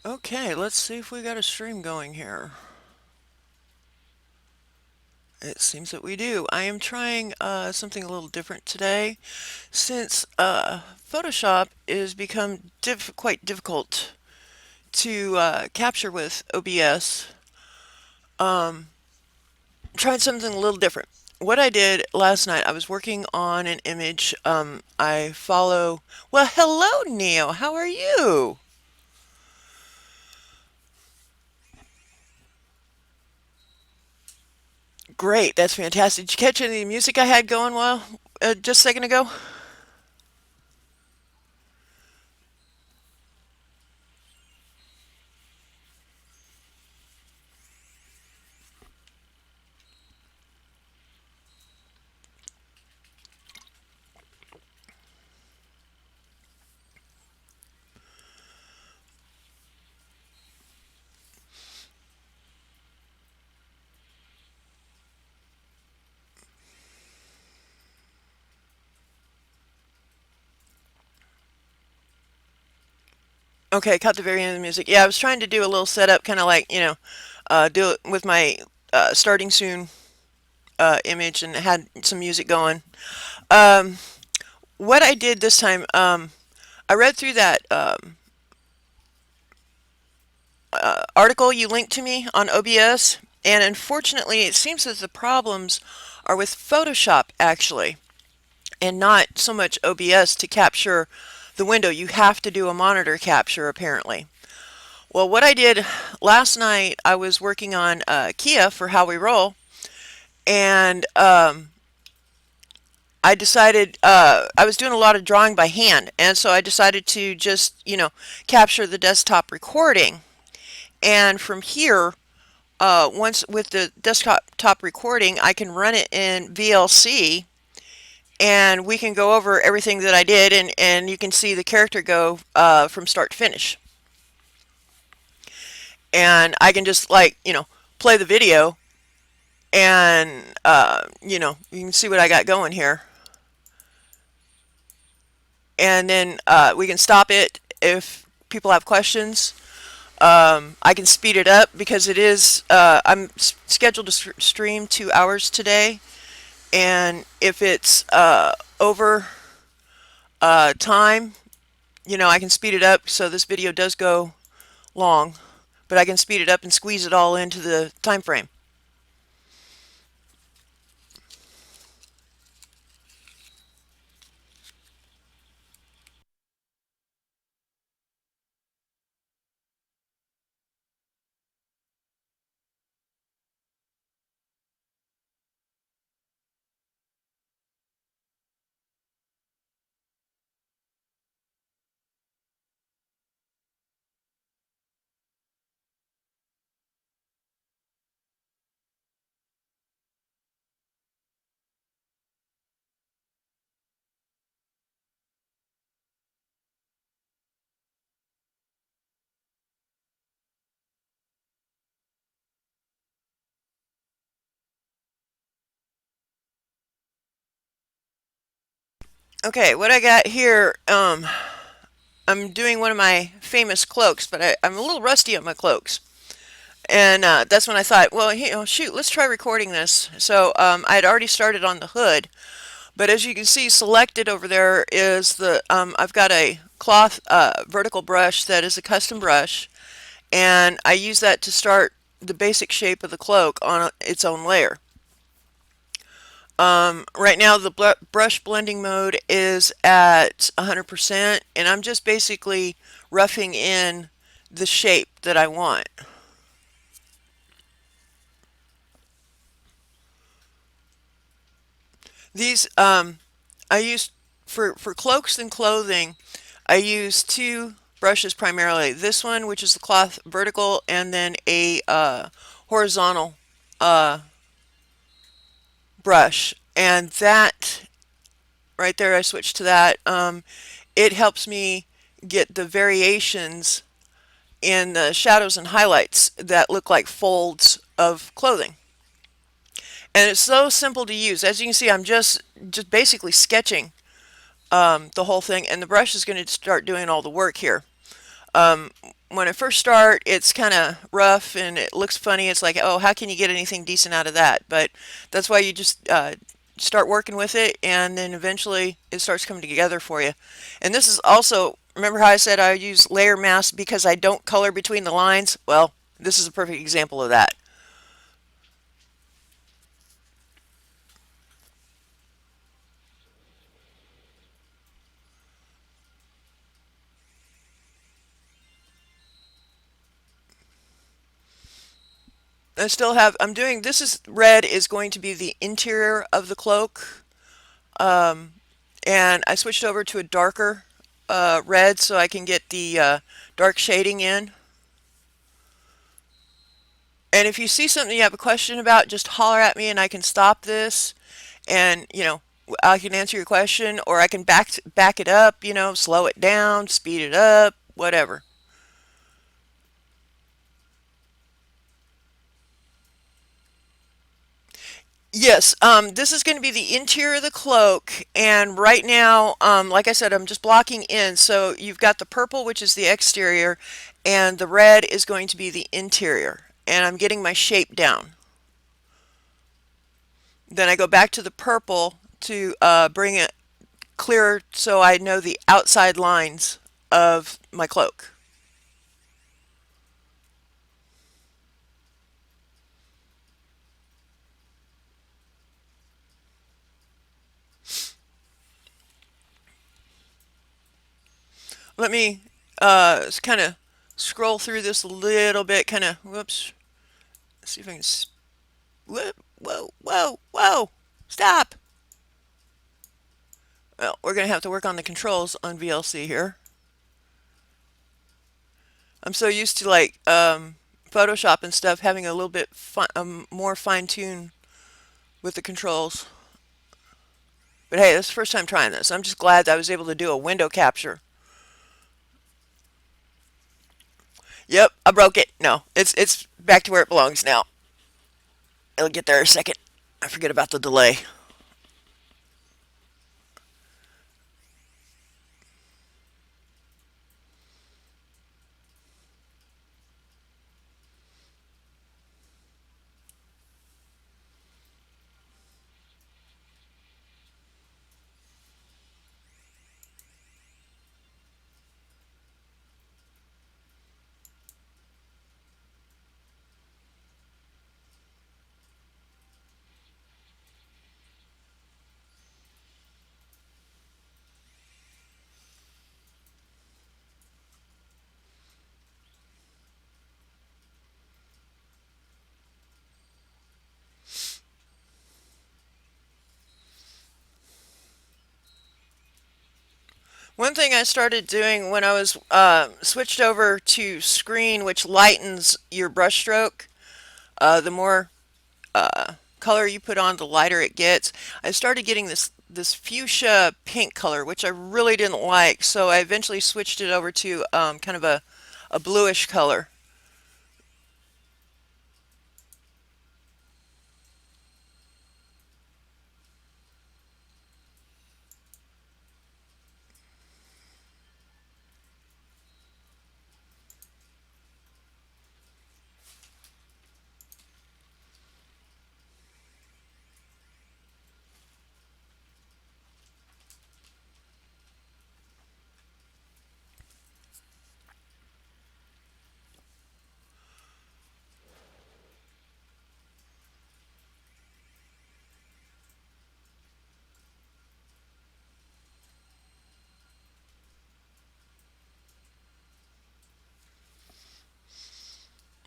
Okay, let's see if we got a stream going here. It seems that we do. I am trying something a little different today since Photoshop is become quite difficult to capture with OBS. Tried something a little different. What I did last night, I was working on an image. I follow. Well, hello, Neo. How are you? Great. That's fantastic. Did you catch any of the music I had going while just a second ago? Okay, caught the very end of the music. Yeah, I was trying to do a little setup, kind of like, do it with my starting soon image and had some music going. Um, what I did this time, I read through that article you linked to me on OBS, and unfortunately, it seems that the problems are with Photoshop actually, and not so much OBS to capture the window. You have to do a monitor capture apparently. Well, what I did last night, I was working on Kia for How We Roll, and I decided I was doing a lot of drawing by hand, and so I decided to just, capture the desktop recording. And from here, once with the desktop recording, I can run it in VLC, and we can go over everything that I did, and you can see the character go from start to finish. And I can just like, play the video and you can see what I got going here, and then we can stop it if people have questions. I can speed it up because it is I'm scheduled to stream 2 hours today, and if it's over time, I can speed it up so this video does go long, but I can speed it up and squeeze it all into the time frame. Okay, what I got here, I'm doing one of my famous cloaks, but I'm a little rusty on my cloaks. And that's when I thought, well, shoot, let's try recording this. So I had already started on the hood, but as you can see, selected over there is I've got a cloth vertical brush that is a custom brush, and I use that to start the basic shape of the cloak on its own layer. Right now, the brush blending mode is at 100%, and I'm just basically roughing in the shape that I want. These I use for cloaks and clothing. I use two brushes primarily. This one, which is the cloth vertical, and then a horizontal uh, brush. And that right there, I switched to that. It helps me get the variations in the shadows and highlights that look like folds of clothing. And it's so simple to use. As you can see, I'm just basically sketching the whole thing, and the brush is going to start doing all the work here. when I first start, it's kind of rough and it looks funny. It's like, oh, how can you get anything decent out of that? But that's why you just start working with it, and then eventually it starts coming together for you. And this is also, remember how I said I use layer mask because I don't color between the lines? Well, this is a perfect example of that. I still have, I'm doing, this is red is going to be the interior of the cloak. And I switched over to a darker red so I can get the dark shading in. And if you see something you have a question about, just holler at me and I can stop this and, I can answer your question, or I can back it up, slow it down, speed it up, whatever. Yes, this is going to be the interior of the cloak, and right now, like I said, I'm just blocking in. So you've got the purple, which is the exterior, and the red is going to be the interior. And I'm getting my shape down. Then I go back to the purple to bring it clearer so I know the outside lines of my cloak. Let me kind of scroll through this a little bit, kind of, whoops, see if I can, whoa, whoa, whoa, whoa, stop. Well, we're going to have to work on the controls on VLC here. I'm so used to like Photoshop and stuff having a little bit more fine tune with the controls. But hey, this is the first time trying this. I'm just glad that I was able to do a window capture. Yep, I broke it. No, it's back to where it belongs now. It'll get there in a second. I forget about the delay. One thing I started doing when I was switched over to screen, which lightens your brushstroke, the more color you put on, the lighter it gets. I started getting this fuchsia pink color, which I really didn't like, so I eventually switched it over to kind of a bluish color.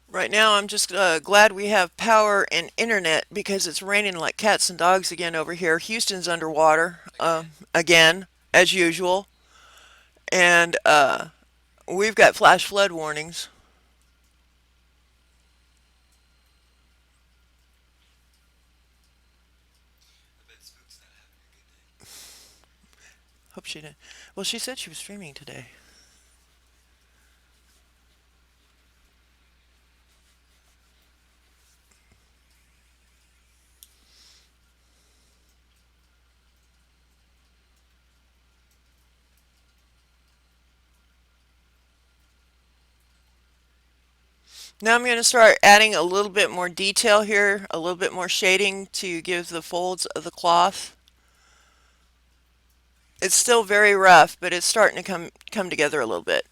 Right now, I'm just glad we have power and internet because it's raining like cats and dogs again over here. Houston's underwater again, as usual, and we've got flash flood warnings. Hope she didn't. Well, she said she was streaming today. Now I'm going to start adding a little bit more detail here, a little bit more shading to give the folds of the cloth. It's still very rough, but it's starting to come together a little bit.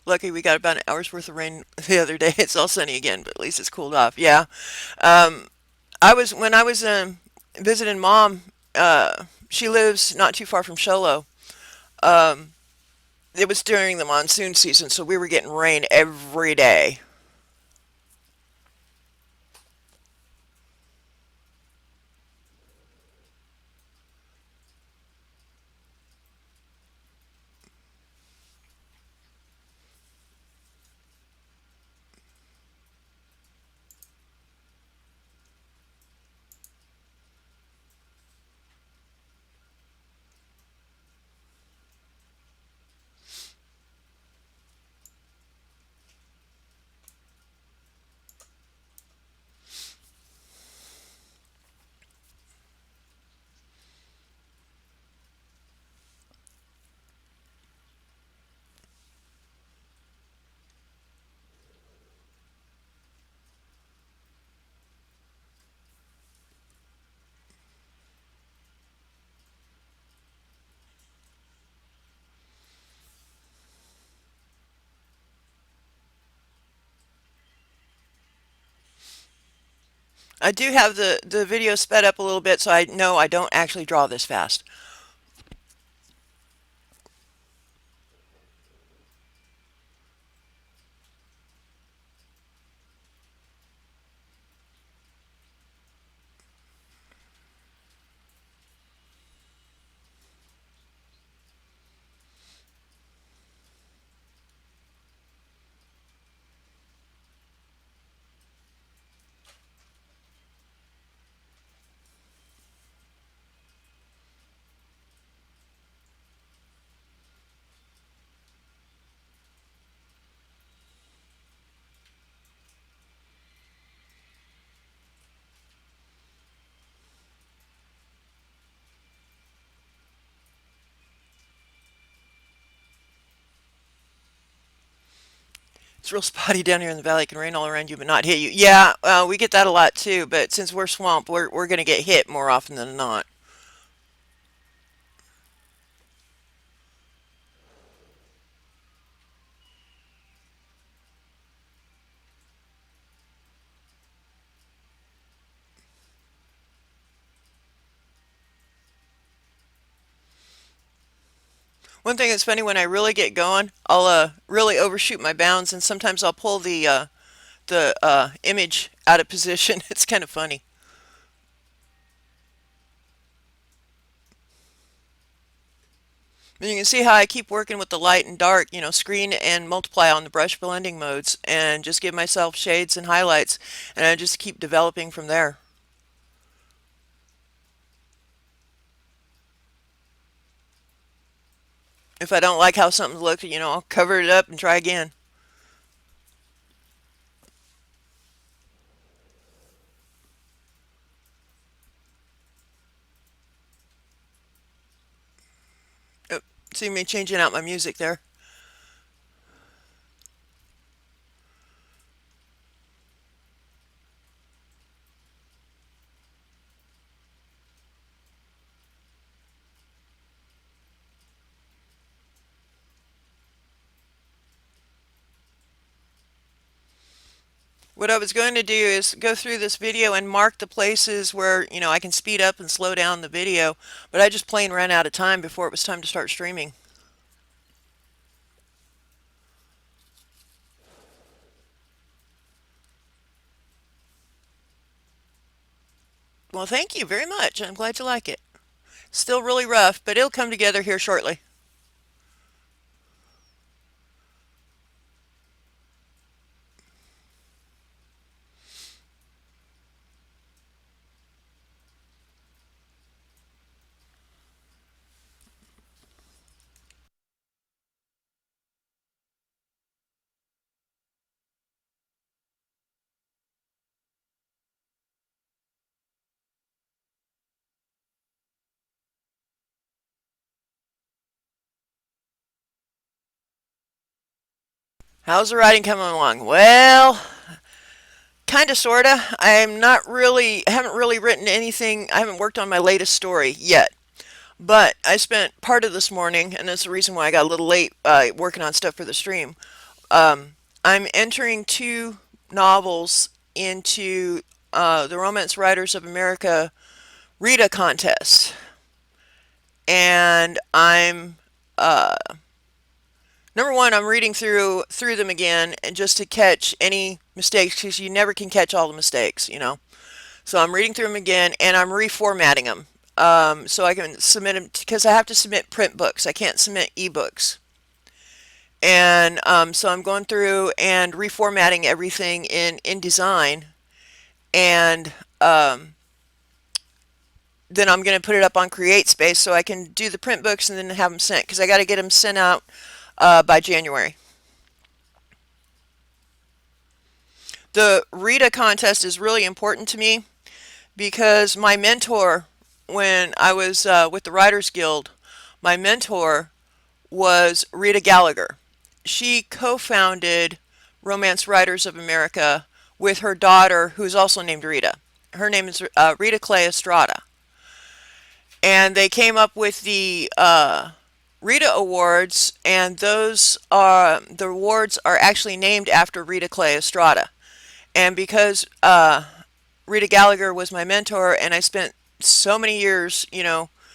Lucky we got about an hour's worth of rain the other day. It's all sunny again, but at least it's cooled off. Yeah. Um, when I was visiting mom, she lives not too far from Show Low. Um, it was during the monsoon season, so we were getting rain every day. I do have the video sped up a little bit, so I know I don't actually draw this fast. It's real spotty down here in the valley. It can rain all around you, but not hit you. Yeah, we get that a lot too. But since we're swamp, we're going to get hit more often than not. One thing that's funny when I really get going, I'll really overshoot my bounds, and sometimes I'll pull the image out of position. It's kind of funny. And you can see how I keep working with the light and dark, screen and multiply on the brush blending modes, and just give myself shades and highlights, and I just keep developing from there. If I don't like how something looks, I'll cover it up and try again. Oh, see me changing out my music there. What I was going to do is go through this video and mark the places where, I can speed up and slow down the video, but I just plain ran out of time before it was time to start streaming. Well, thank you very much. I'm glad you like it. Still really rough, but it'll come together here shortly. How's the writing coming along? Well, kind of, sorta. Haven't really written anything. I haven't worked on my latest story yet. But I spent part of this morning, and that's the reason why I got a little late working on stuff for the stream. I'm entering two novels into the Romance Writers of America Rita contest, and I'm number one. I'm reading through them again, and just to catch any mistakes, because you never can catch all the mistakes. So I'm reading through them again, and I'm reformatting them so I can submit them because I have to submit print books. I can't submit ebooks. And so I'm going through and reformatting everything in InDesign, and then I'm going to put it up on CreateSpace so I can do the print books and then have them sent because I got to get them sent out by January. The Rita contest is really important to me because my mentor, when I was with the Writers Guild, my mentor was Rita Gallagher. She co-founded Romance Writers of America with her daughter, who's also named Rita. Her name is Rita Clay Estrada. And they came up with the Rita Awards, and the awards are actually named after Rita Clay Estrada. And because Rita Gallagher was my mentor, and I spent so many years,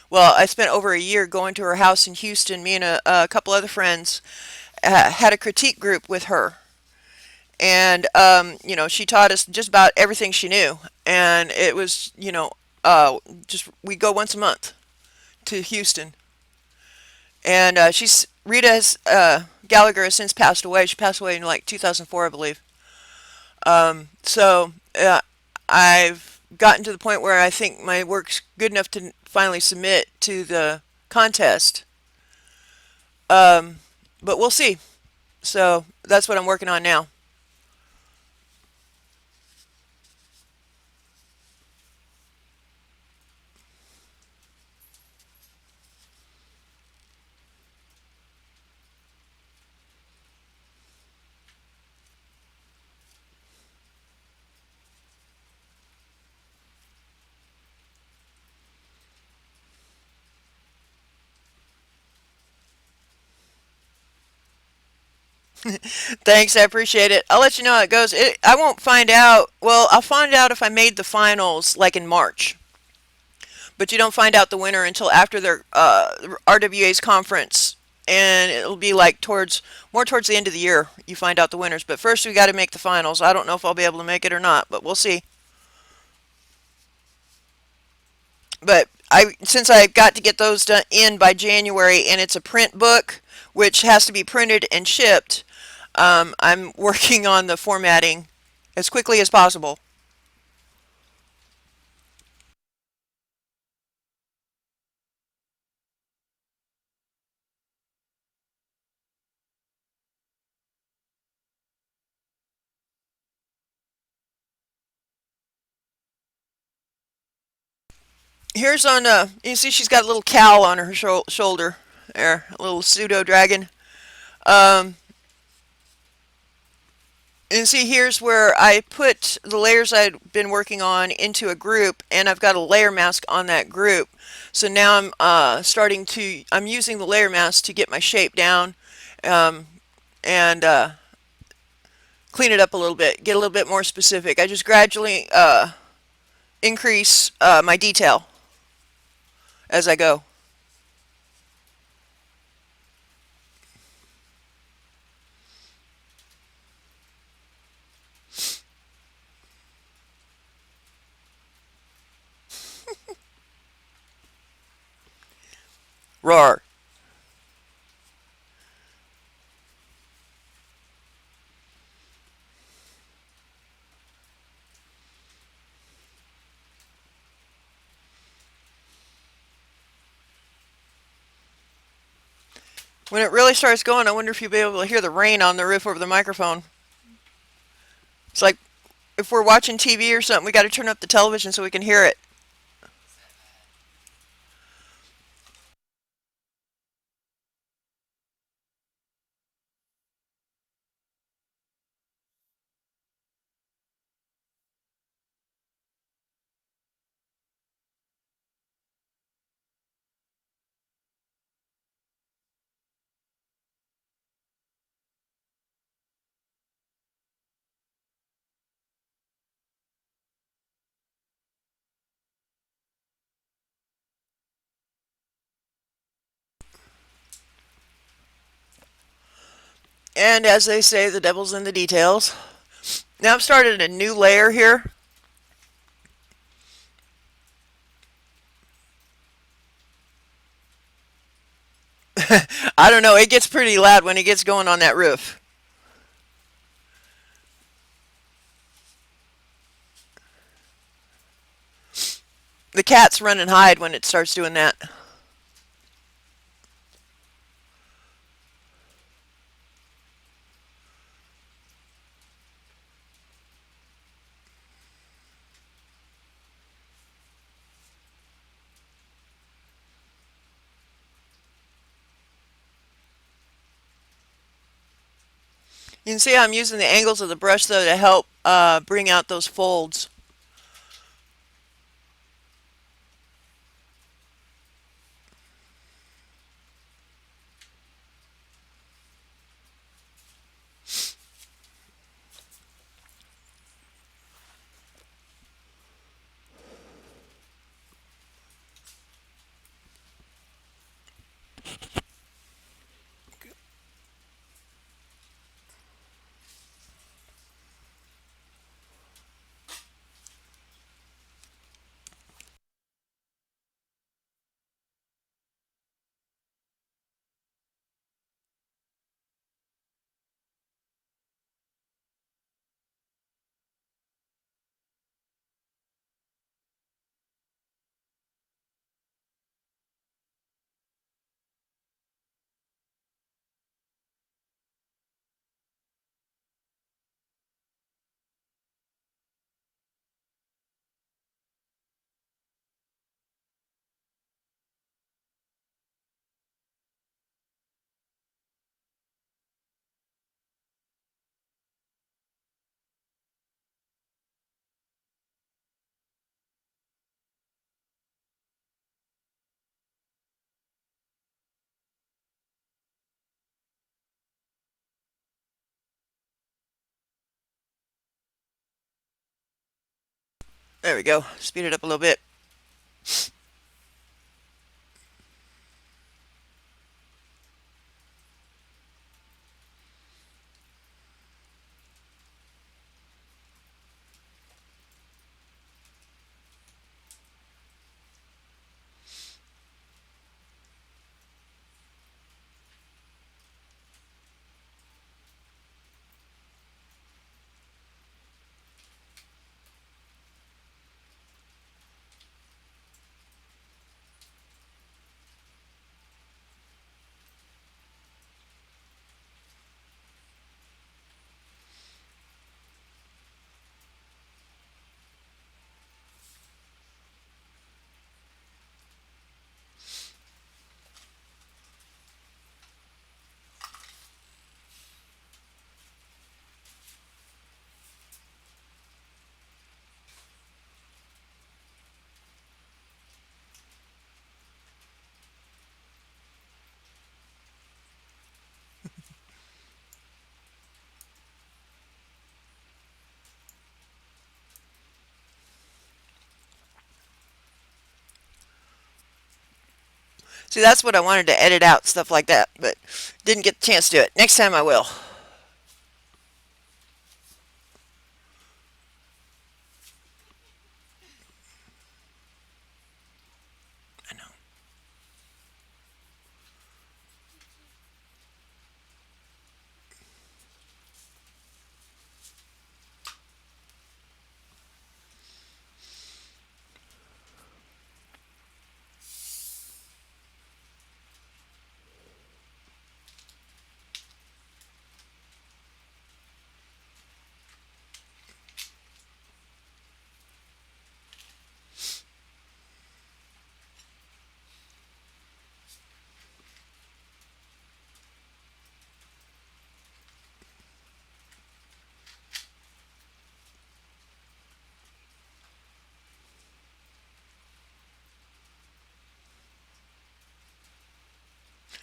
well, I spent over a year going to her house in Houston. Me and a couple other friends had a critique group with her. And, she taught us just about everything she knew. And it was, just we go once a month to Houston. And Gallagher has since passed away. She passed away in like 2004, I believe. So I've gotten to the point where I think my work's good enough to finally submit to the contest. But we'll see. So that's what I'm working on now. Thanks, I appreciate it. I'll let you know how it goes. I won't find out. Well, I'll find out if I made the finals like in March. But you don't find out the winner until after their RWA's conference, and it'll be like towards the end of the year you find out the winners. But first we got to make the finals. I don't know if I'll be able to make it or not, but we'll see. But since I got to get those done in by January, and it's a print book which has to be printed and shipped, I'm working on the formatting as quickly as possible. Here's on you see she's got a little cowl on her shoulder there, a little pseudo dragon. Um, and see, here's where I put the layers I'd been working on into a group, and I've got a layer mask on that group. So now I'm using the layer mask to get my shape down, um, and clean it up a little bit, get a little bit more specific. I just gradually increase my detail as I go. Roar. When it really starts going, I wonder if you'll be able to hear the rain on the roof over the microphone. It's like if we're watching TV or something, we got to turn up the television so we can hear it. And as they say, the devil's in the details. Now I've started a new layer here. I don't know, it gets pretty loud when it gets going on that roof. The cats run and hide when it starts doing that. You can see I'm using the angles of the brush though to help bring out those folds. There we go. Speed it up a little bit. See, that's what I wanted to edit out, stuff like that, but didn't get the chance to do it. Next time I will. I know.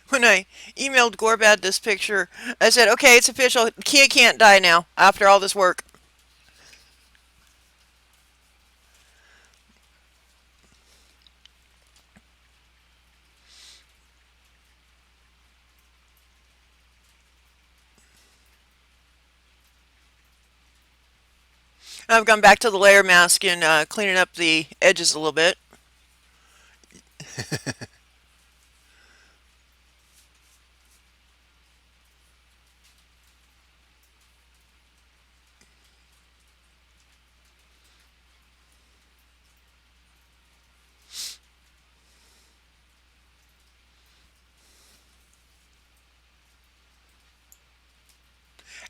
When I emailed Gorbad this picture, I said, okay, it's official. Kia can't die now after all this work. I've gone back to the layer mask and cleaning up the edges a little bit.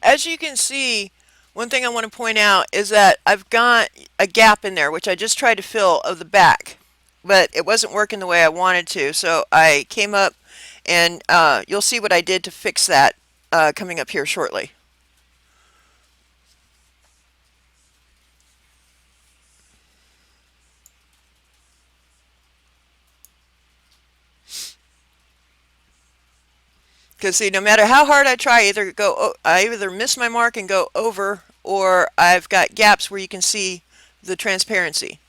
As you can see, one thing I want to point out is that I've got a gap in there, which I just tried to fill of the back, but it wasn't working the way I wanted to. So I came up and you'll see what I did to fix that coming up here shortly. Because see, no matter how hard I try, I either miss my mark and go over, or I've got gaps where you can see the transparency.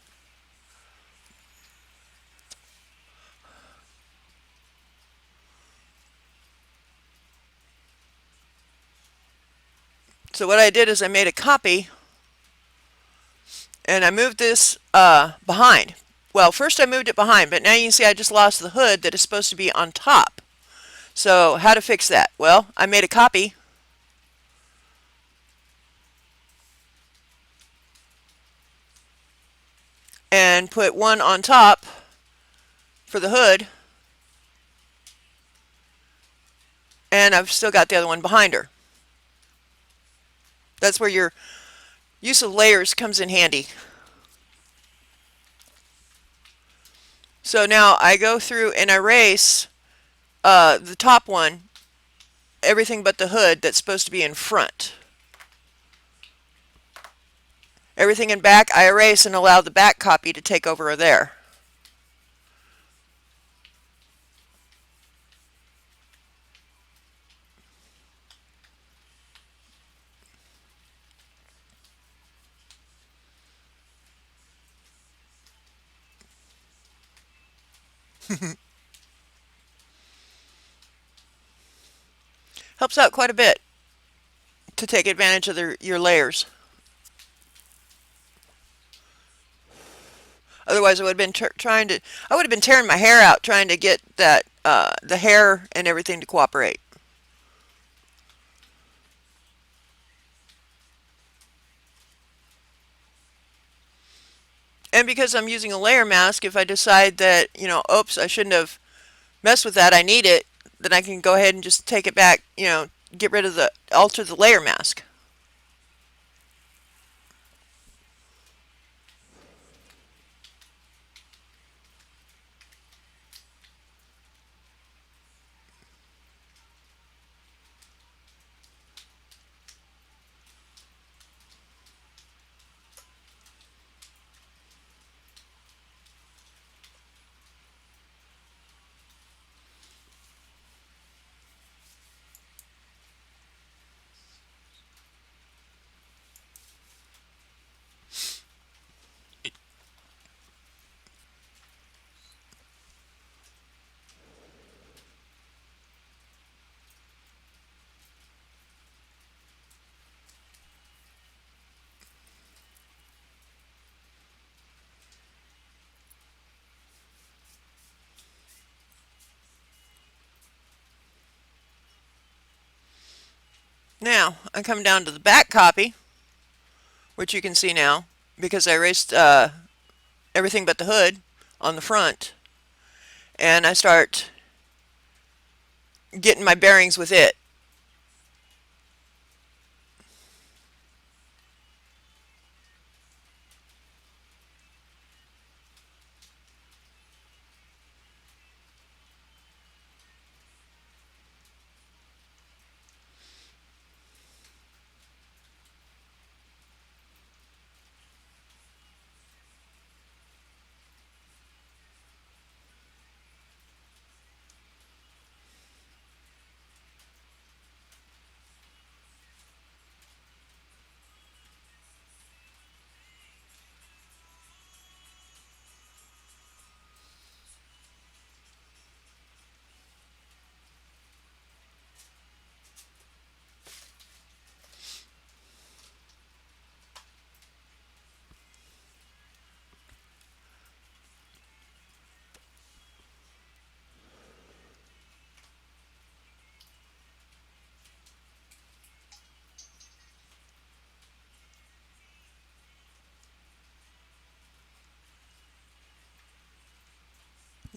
So what I did is I made a copy and I moved this behind. Well, first I moved it behind, but now you can see I just lost the hood that is supposed to be on top. So how to fix that? Well, I made a copy and put one on top for the hood, and I've still got the other one behind her. That's where your use of layers comes in handy. So now I go through and erase the top one, everything but the hood that's supposed to be in front. Everything in back I erase and allow the back copy to take over there. Helps out quite a bit to take advantage of your layers. Otherwise, I would have been I would have been tearing my hair out trying to get that the hair and everything to cooperate. And because I'm using a layer mask, if I decide that, oops, I shouldn't have messed with that, I need it, then I can go ahead and just take it back, get rid of alter the layer mask. Now, I come down to the back copy, which you can see now, because I erased everything but the hood on the front, and I start getting my bearings with it.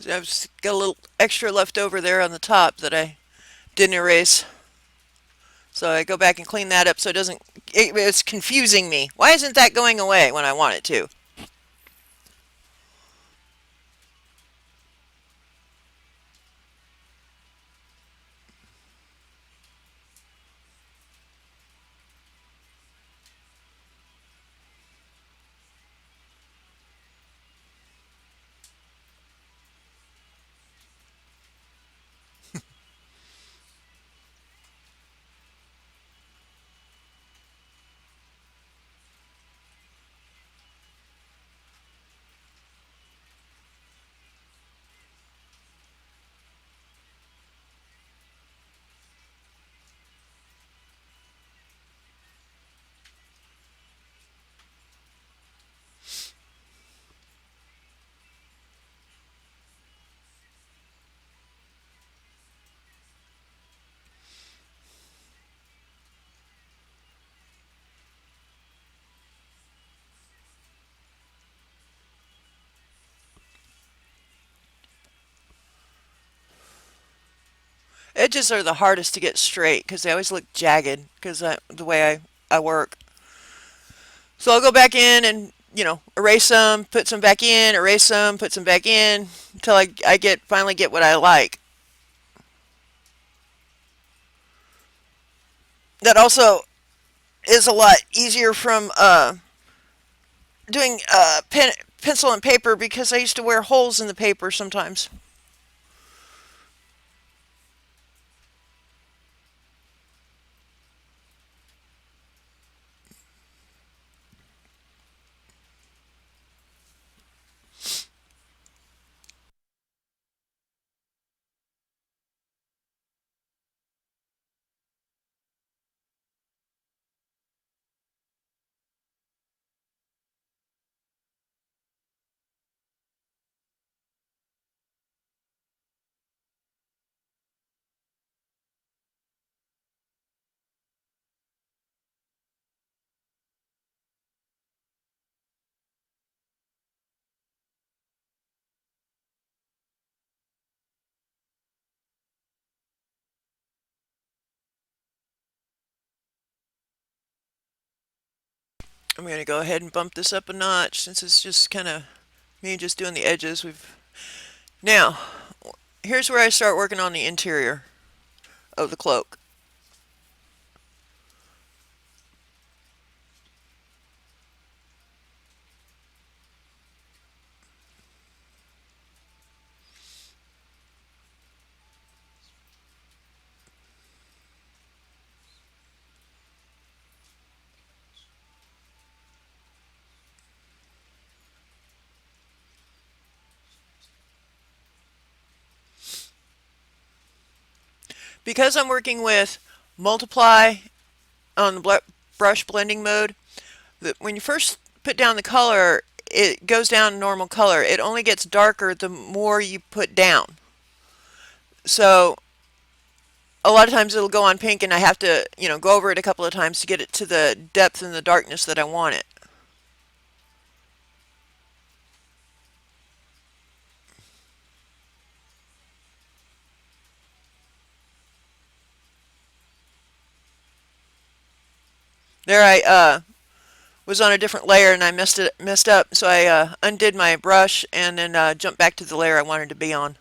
I've just got a little extra left over there on the top that I didn't erase. So I go back and clean that up so it doesn't, it's confusing me. Why isn't that going away when I want it to? Edges are the hardest to get straight because they always look jagged because the way I work. So I'll go back in and, erase some, put some back in, erase some, put some back in until I finally get what I like. That also is a lot easier from doing pencil and paper because I used to wear holes in the paper sometimes. I'm going to go ahead and bump this up a notch since it's just kind of me just doing the edges. Now, here's where I start working on the interior of the cloak. Because I'm working with multiply on the brush blending mode, when you first put down the color, it goes down normal color. It only gets darker the more you put down. So a lot of times it'll go on pink and I have to, go over it a couple of times to get it to the depth and the darkness that I want it. There I was on a different layer and I messed up, so I undid my brush and then jumped back to the layer I wanted to be on.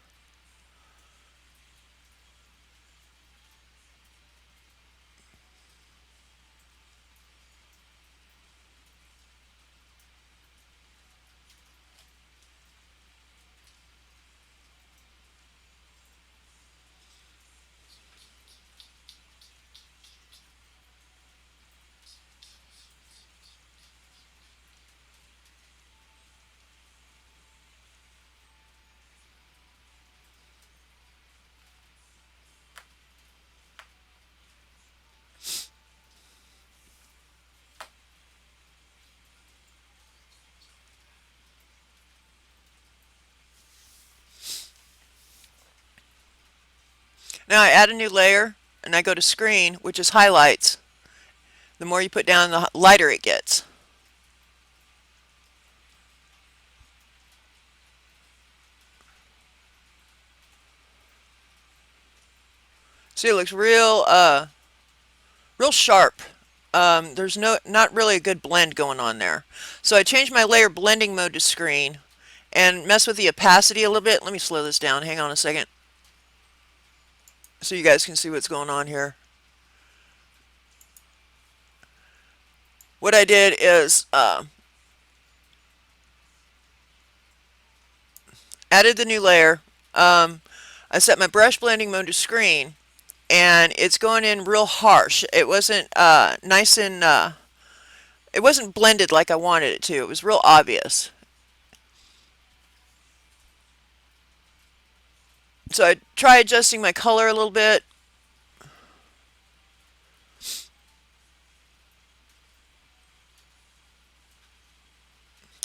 Now I add a new layer and I go to screen, which is highlights. The more you put down, the lighter it gets. See, it looks real sharp. There's not really a good blend going on there. So I changed my layer blending mode to screen and mess with the opacity a little bit. Let me slow this down. Hang on a second so you guys can see what's going on here. What I did is added the new layer. I set my brush blending mode to screen, and it's going in real harsh. It wasn't nice and it wasn't blended like I wanted it to. It was real obvious. So I try adjusting my color a little bit.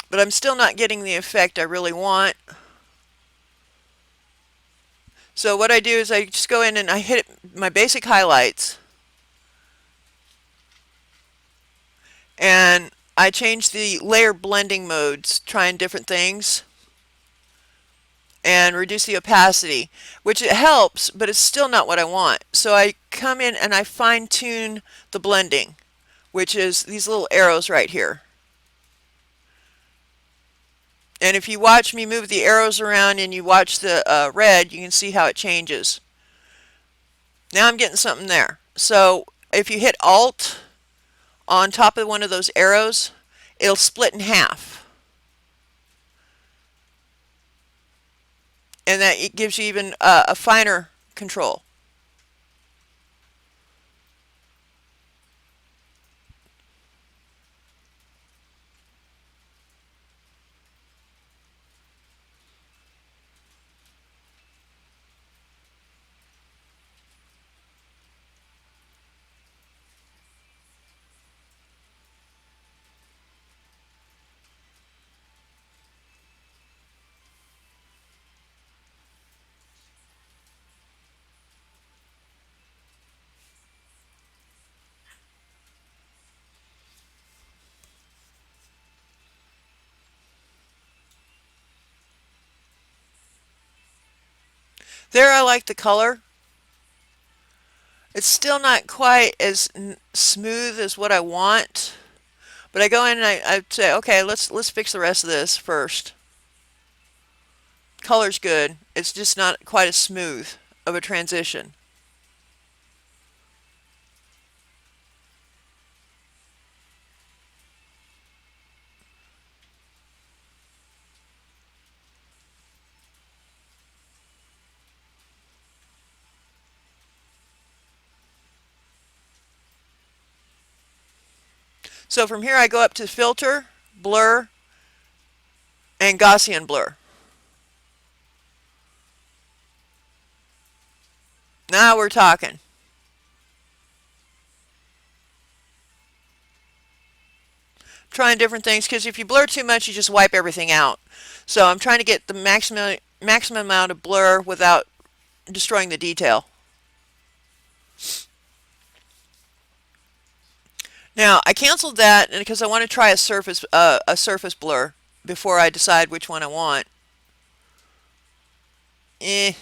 But I'm still not getting the effect I really want. So what I do is I just go in and I hit my basic highlights. And I change the layer blending modes, trying different things. And reduce the opacity, which it helps, but it's still not what I want. So I come in and I fine tune the blending, which is these little arrows right here. And if you watch me move the arrows around and you watch the red, you can see how it changes. Now I'm getting something there. So if you hit Alt on top of one of those arrows, it'll split in half. And that it gives you even a finer control. There I like the color. It's still not quite as smooth as what I want. But I go in and I say, okay, let's fix the rest of this first. Color's good. It's just not quite as smooth of a transition. So from here I go up to filter, blur, and Gaussian blur. Now we're talking. Trying different things because if you blur too much you just wipe everything out. So I'm trying to get the maximum amount of blur without destroying the detail. Now I canceled that because I want to try a surface blur before I decide which one I want. It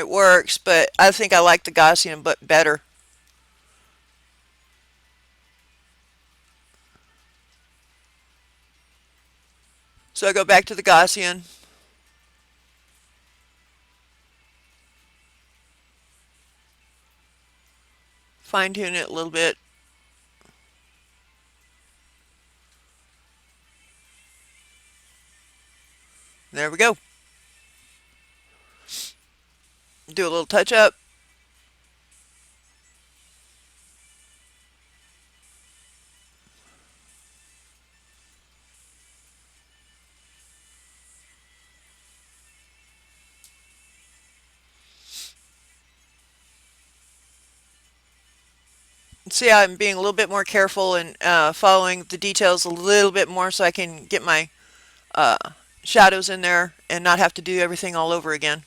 works, but I think I like the Gaussian but better. So I go back to the Gaussian. Fine tune it a little bit. There we go. Do a little touch up. See, I'm being a little bit more careful and following the details a little bit more so I can get my uh, shadows in there and not have to do everything all over again.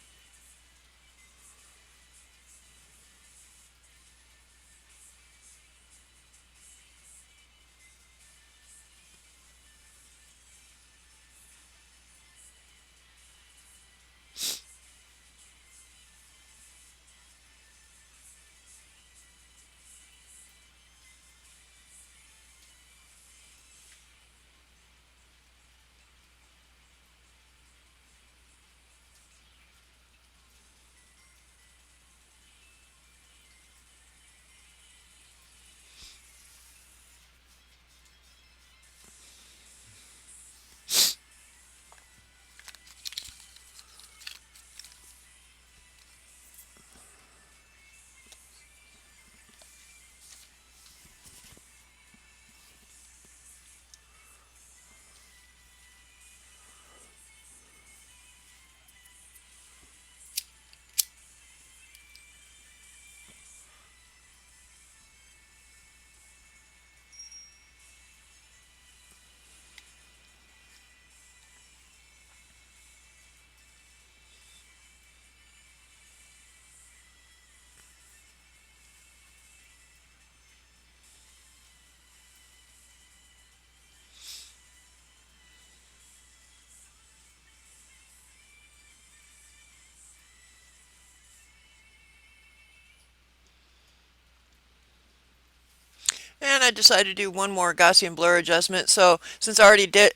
decided to do one more Gaussian blur adjustment. So since I already did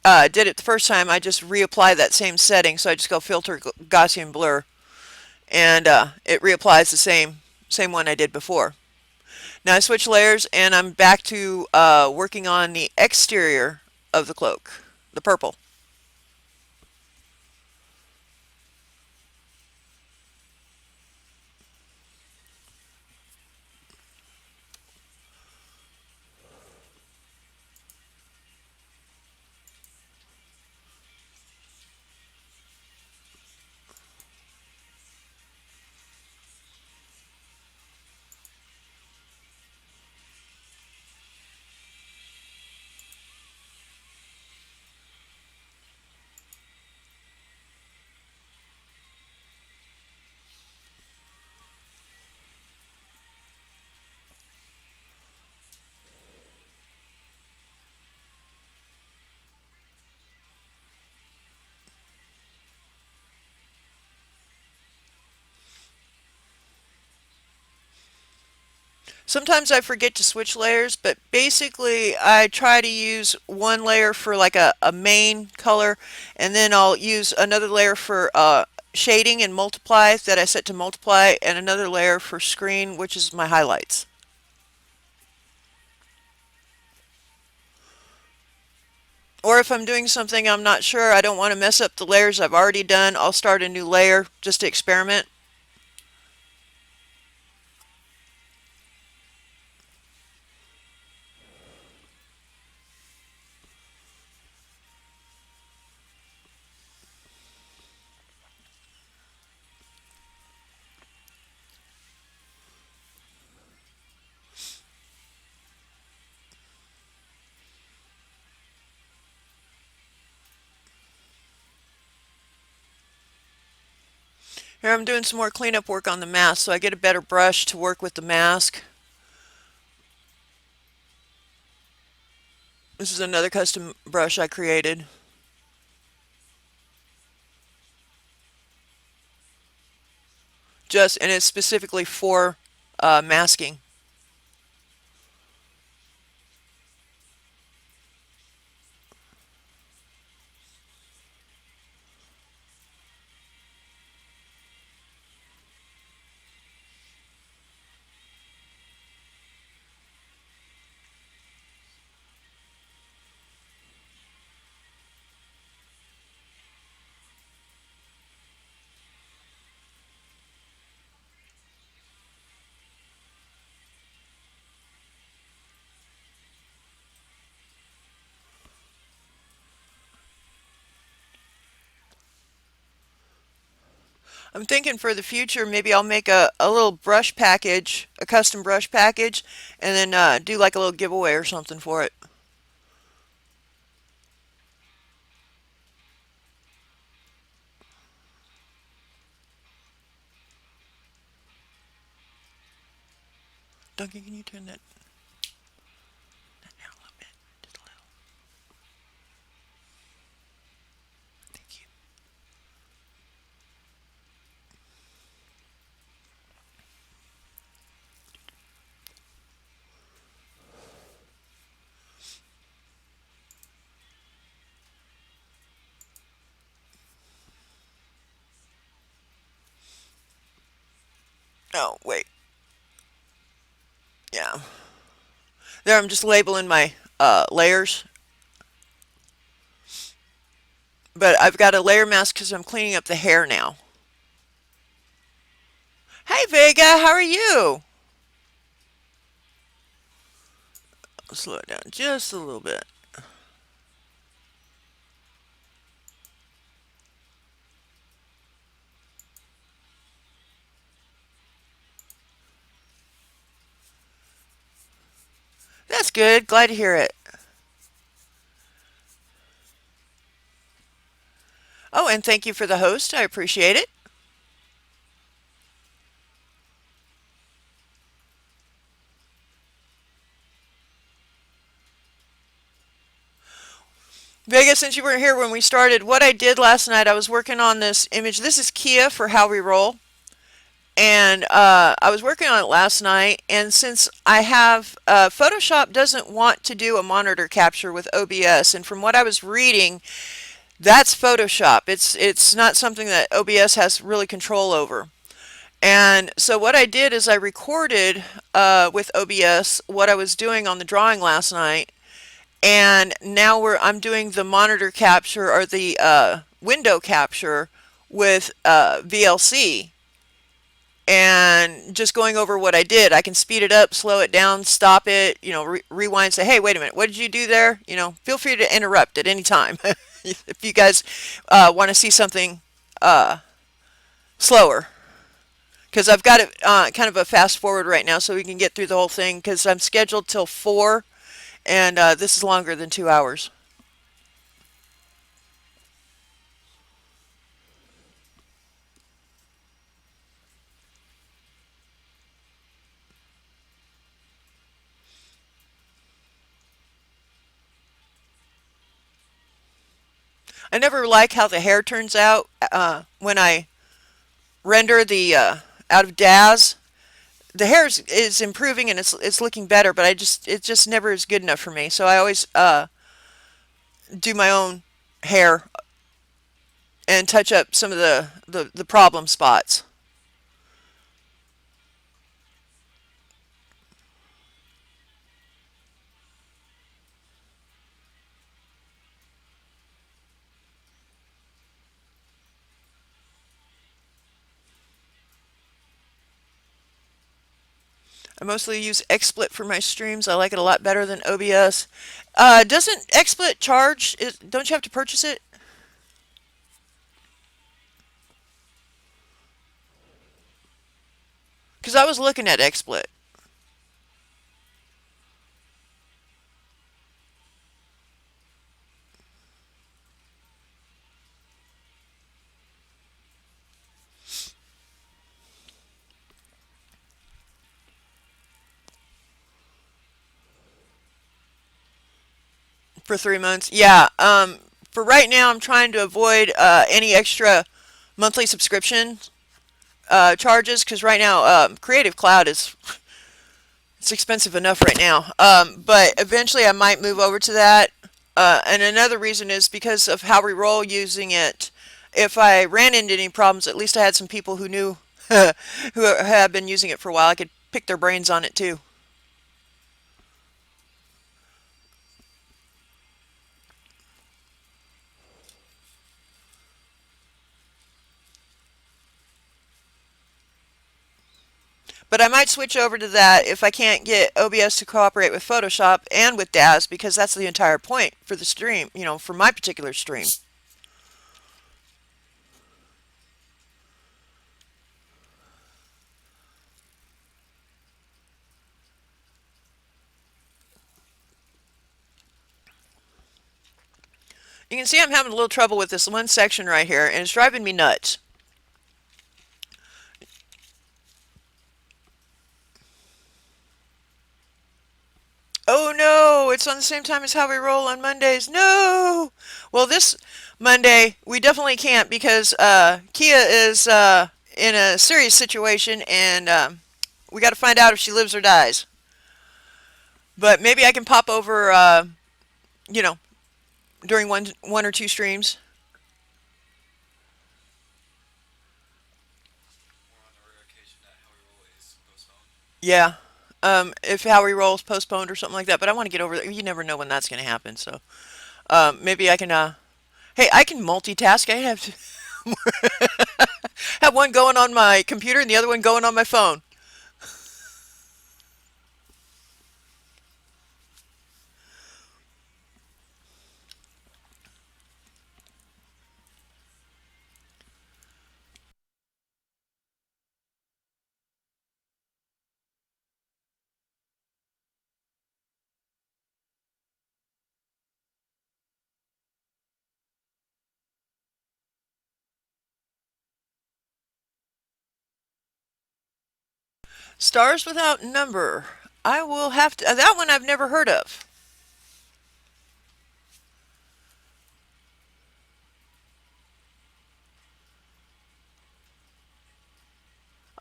it the first time, I just reapply that same setting. So I just go filter Gaussian blur, and it reapplies the same one I did before. Now I switch layers, and I'm back to working on the exterior of the cloak, the purple. Sometimes I forget to switch layers, but basically I try to use one layer for like a main color, and then I'll use another layer for shading and multiply that I set to multiply, and another layer for screen, which is my highlights. Or if I'm doing something I'm not sure, I don't want to mess up the layers I've already done, I'll start a new layer just to experiment. Here I'm doing some more cleanup work on the mask so I get a better brush to work with the mask. This is another custom brush I created. And it's specifically for masking. I'm thinking for the future, maybe I'll make a little brush package, a custom brush package, and then do like a little giveaway or something for it. Duncan, can you turn that down a little bit? Just a little. Thank you. Oh, wait. Yeah. There, I'm just labeling my layers. But I've got a layer mask because I'm cleaning up the hair now. Hey, Vega, how are you? I'll slow it down just a little bit. That's good. Glad to hear it. Oh, and thank you for the host. I appreciate it. Vega, since you weren't here when we started, what I did last night, I was working on this image. This is Kia for How We Roll. and I was working on it last night. And since I have Photoshop doesn't want to do a monitor capture with OBS, and from what I was reading, that's Photoshop. It's not something that OBS has really control over. And so what I did is I recorded with OBS what I was doing on the drawing last night, and now I'm doing the monitor capture or the window capture with VLC, and just going over what I did. I can speed it up, slow it down, stop it, rewind, say, hey, wait a minute, what did you do there? Feel free to interrupt at any time if you guys want to see something slower. Because I've got it kind of a fast forward right now so we can get through the whole thing because I'm scheduled till 4, and this is longer than 2 hours. I never like how the hair turns out when I render the out of DAZ. The hair is improving and it's looking better, but it just never is good enough for me. So I always do my own hair and touch up some of the problem spots. I mostly use XSplit for my streams. I like it a lot better than OBS. Doesn't XSplit charge? Don't you have to purchase it? Because I was looking at XSplit. For 3 months. Yeah. For right now, I'm trying to avoid any extra monthly subscription charges because right now, Creative Cloud is it's expensive enough right now. But eventually, I might move over to that. And another reason is because of how we roll using it. If I ran into any problems, at least I had some people who knew who have been using it for a while. I could pick their brains on it too. But I might switch over to that if I can't get OBS to cooperate with Photoshop and with DAZ because that's the entire point for the stream, for my particular stream. You can see I'm having a little trouble with this one section right here, and it's driving me nuts. Oh no, it's on the same time as how we roll on Mondays. No! Well, this Monday, we definitely can't because Kia is in a serious situation, and we got to find out if she lives or dies. But maybe I can pop over, you know, during one or two streams. Yeah. If How We Roll is postponed or something like that. But I want to get over that. You never know when that's going to happen. So maybe I can. Hey, I can multitask. I have one going on my computer and the other one going on my phone. Stars Without Number. I will have to. That one I've never heard of.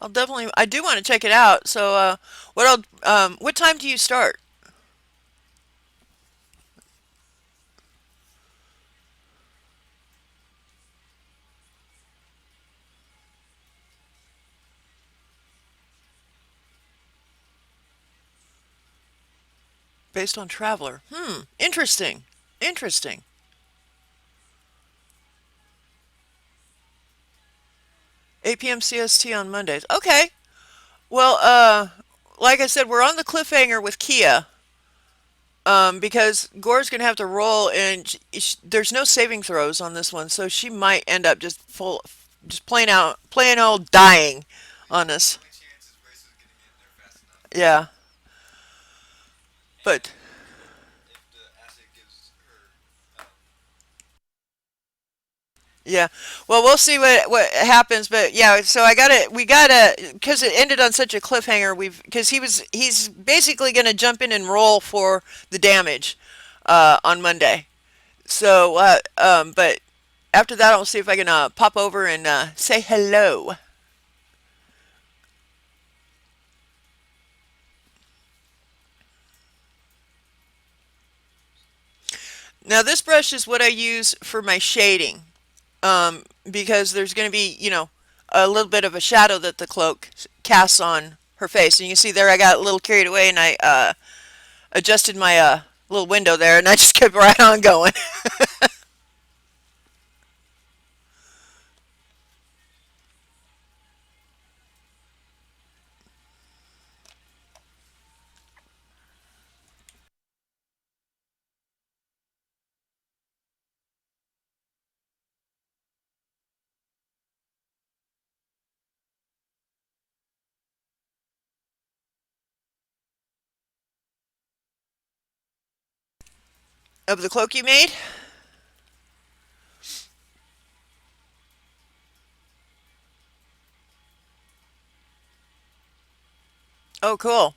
I'll definitely. I do want to check it out. So, what time do you start? Based on Traveler. Interesting. Interesting. 8 p.m. CST on Mondays. Okay. Well, like I said, we're on the cliffhanger with Kia. Because Gore's gonna have to roll, and there's no saving throws on this one, so she might end up just plain old dying on us. Yeah, but yeah. Well, we'll see what happens, but yeah. So we gotta, because it ended on such a cliffhanger. Because he's basically gonna jump in and roll for the damage, on Monday. So, but after that, I'll see if I can pop over and say hello. Now, this brush is what I use for my shading, because there's going to be, a little bit of a shadow that the cloak casts on her face. And you can see there I got a little carried away, and I adjusted my little window there, and I just kept right on going. Of the cloak you made? Oh, cool.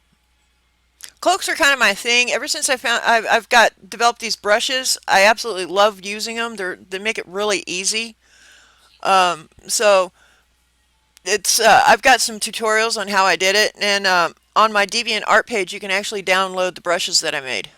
Cloaks are kind of my thing. Ever since I've got developed these brushes, I absolutely love using them. They make it really easy. So it's I've got some tutorials on how I did it, and on my Deviant Art page, you can actually download the brushes that I made.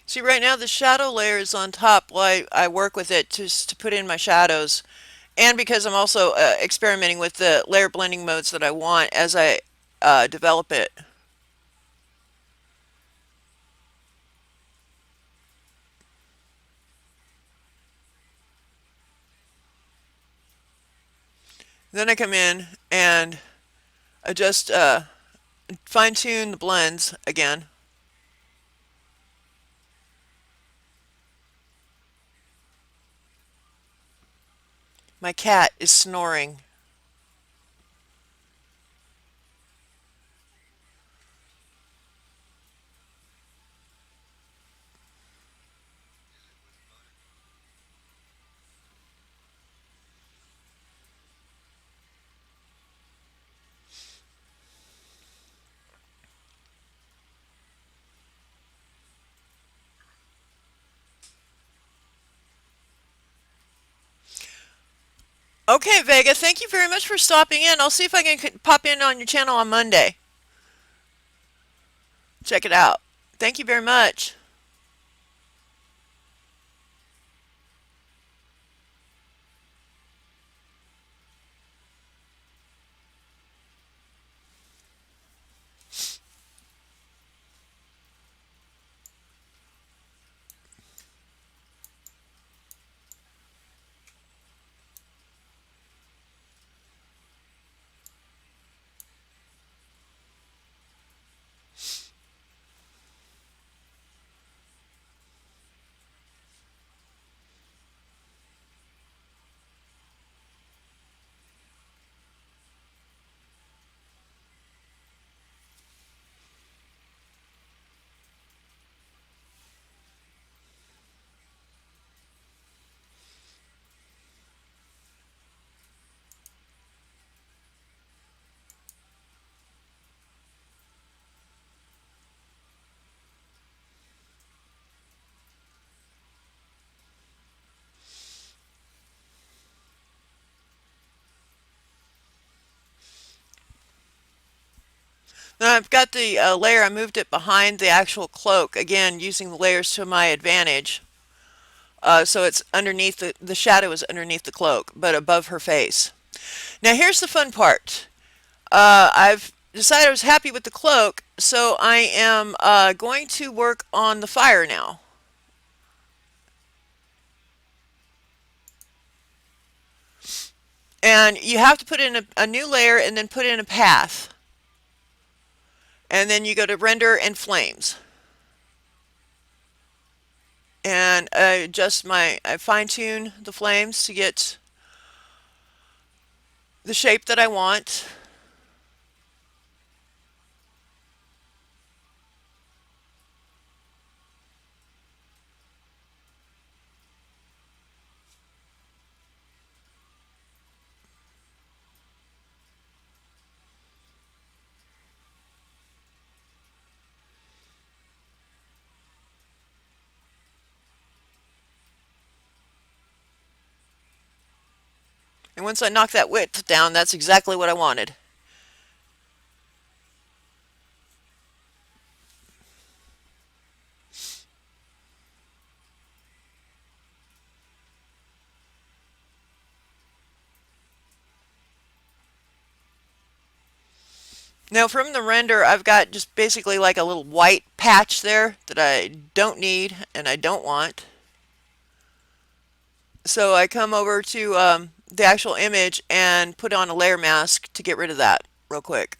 See, right now the shadow layer is on top while I work with it to put in my shadows. And because I'm also experimenting with the layer blending modes that I want as I develop it. Then I come in and adjust, fine tune the blends again. My cat is snoring. Okay, Vega, thank you very much for stopping in. I'll see if I can pop in on your channel on Monday. Check it out. Thank you very much. Now I've got the layer, I moved it behind the actual cloak, again using the layers to my advantage. So it's underneath the shadow is underneath the cloak, but above her face. Now here's the fun part. I've decided I was happy with the cloak, so I am going to work on the fire now. And you have to put in a new layer and then put in a path. And then you go to render and flames. And I fine tune the flames to get the shape that I want. And once I knock that width down, that's exactly what I wanted. Now from the render, I've got just basically like a little white patch there that I don't need and I don't want. So I come over to the actual image and put on a layer mask to get rid of that real quick.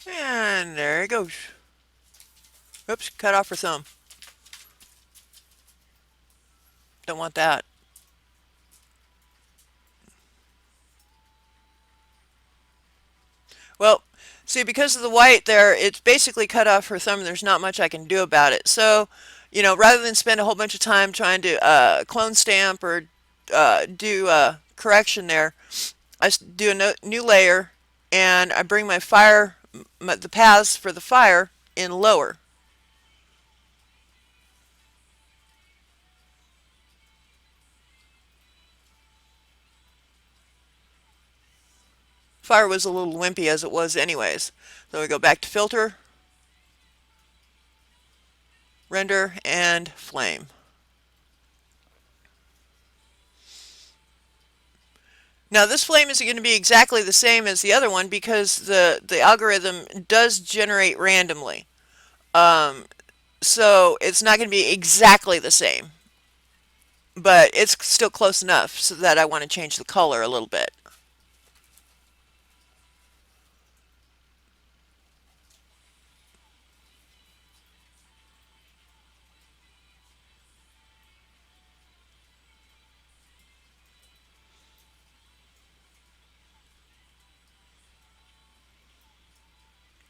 And there it goes. Oops, cut off her thumb. Don't want that. Well, see, because of the white there, it's basically cut off her thumb and there's not much I can do about it. So, rather than spend a whole bunch of time trying to clone stamp or do correction there, I do a new layer and I bring my fire, the paths for the fire in lower. Fire was a little wimpy as it was anyways. So we go back to filter, render, and flame. Now this flame isn't going to be exactly the same as the other one because the algorithm does generate randomly. So it's not going to be exactly the same, but it's still close enough so that I want to change the color a little bit.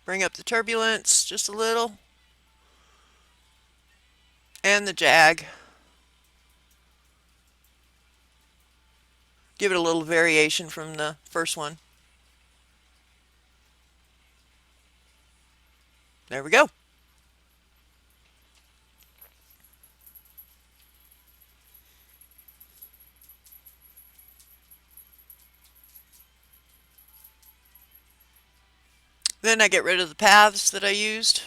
Bring up the turbulence just a little and the jag. Give it a little variation from the first one. There we go. Then I get rid of the paths that I used.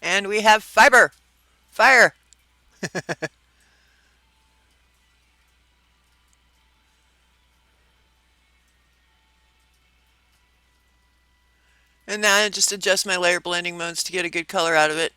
And we have fiber. Fire. And now I just adjust my layer blending modes to get a good color out of it.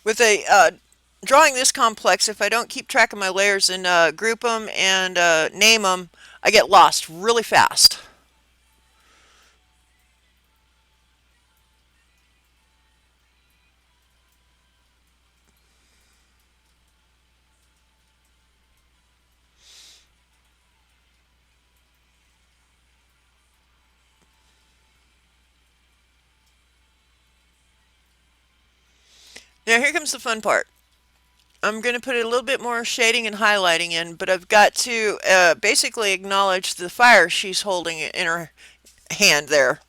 With a drawing this complex, if I don't keep track of my layers and group them and name them, I get lost really fast. Now here comes the fun part. I'm going to put a little bit more shading and highlighting in, but I've got to basically acknowledge the fire she's holding in her hand there.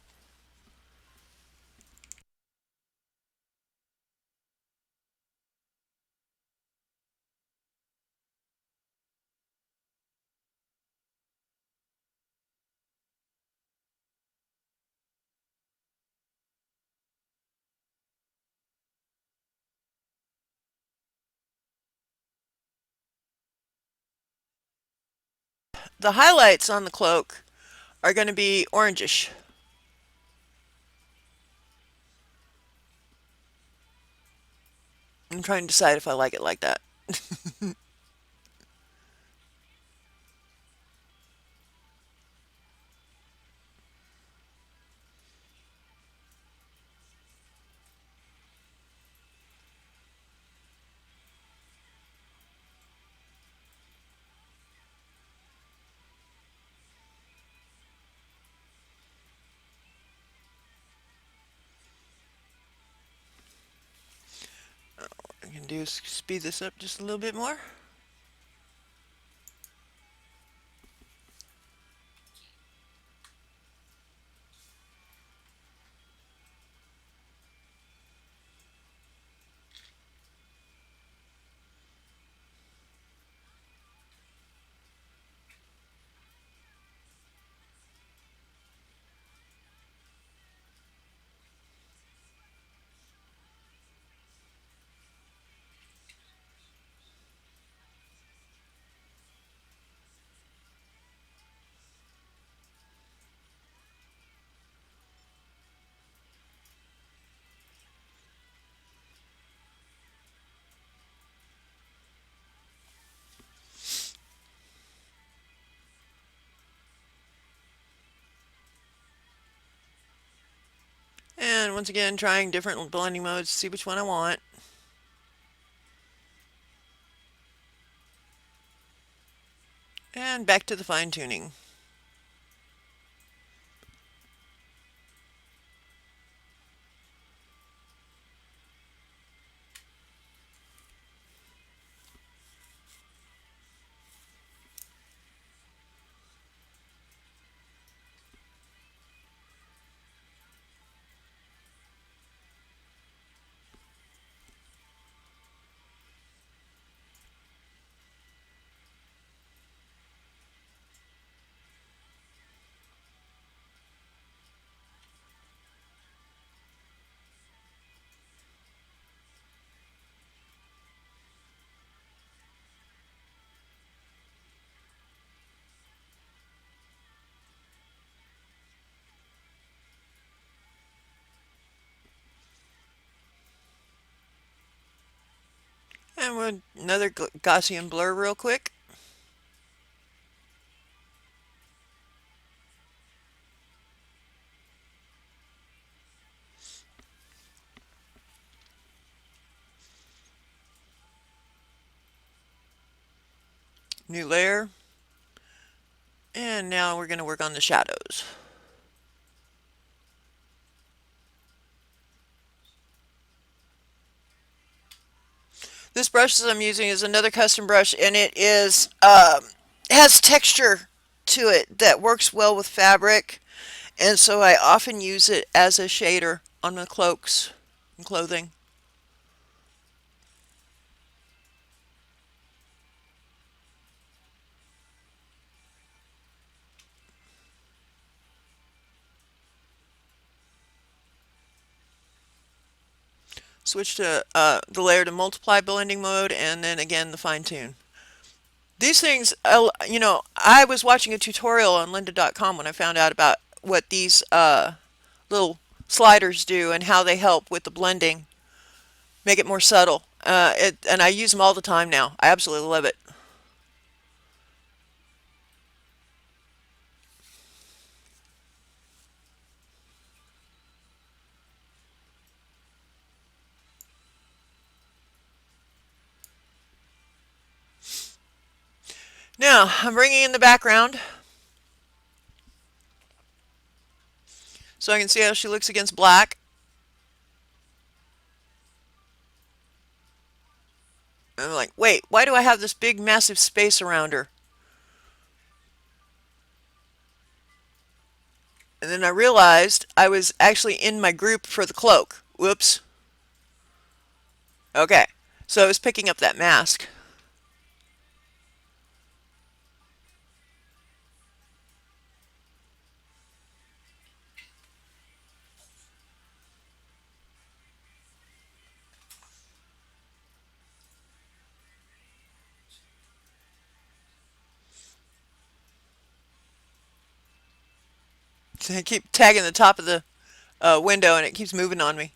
The highlights on the cloak are going to be orangish. I'm trying to decide if I like it like that. What I can do is speed this up just a little bit more. And once again, trying different blending modes to see which one I want. And back to the fine tuning. And we'll another Gaussian blur real quick. New layer. And now we're going to work on the shadows. This brush that I'm using is another custom brush, and it is has texture to it that works well with fabric, and so I often use it as a shader on my cloaks and clothing. Switch to the layer to multiply blending mode, and then again the fine tune. These things, I was watching a tutorial on lynda.com when I found out about what these little sliders do and how they help with the blending, make it more subtle. And I use them all the time now. I absolutely love it. Now, I'm bringing in the background so I can see how she looks against black. And I'm like, wait, why do I have this big massive space around her? And then I realized I was actually in my group for the cloak. Whoops. Okay. So I was picking up that mask. So I keep tagging the top of the window and it keeps moving on me.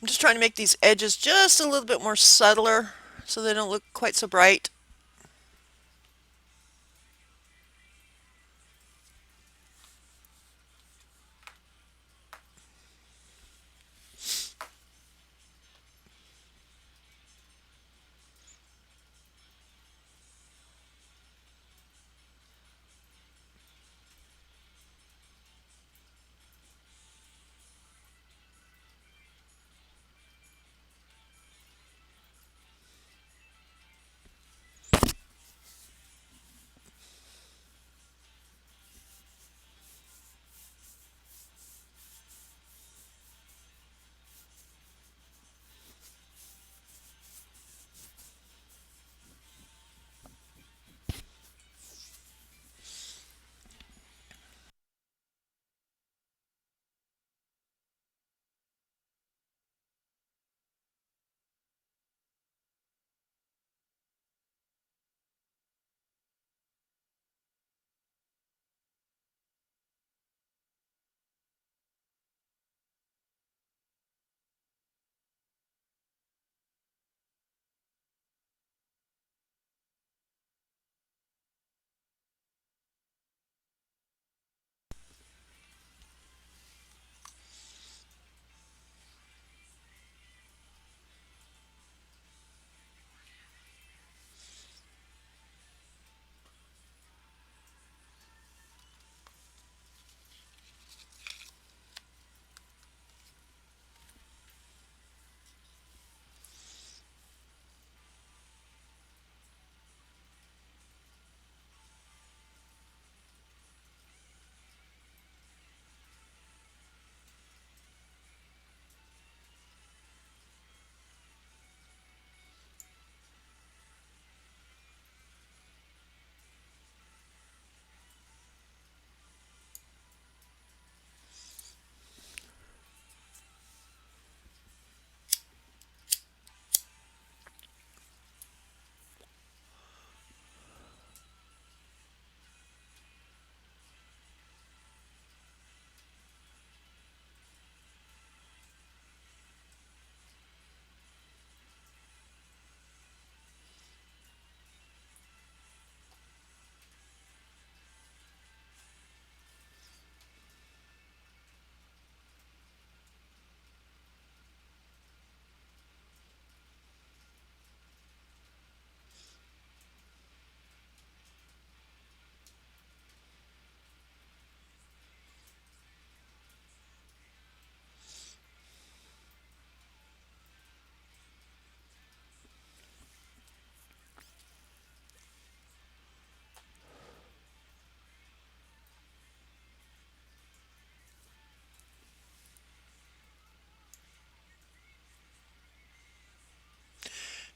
I'm just trying to make these edges just a little bit more subtler so they don't look quite so bright.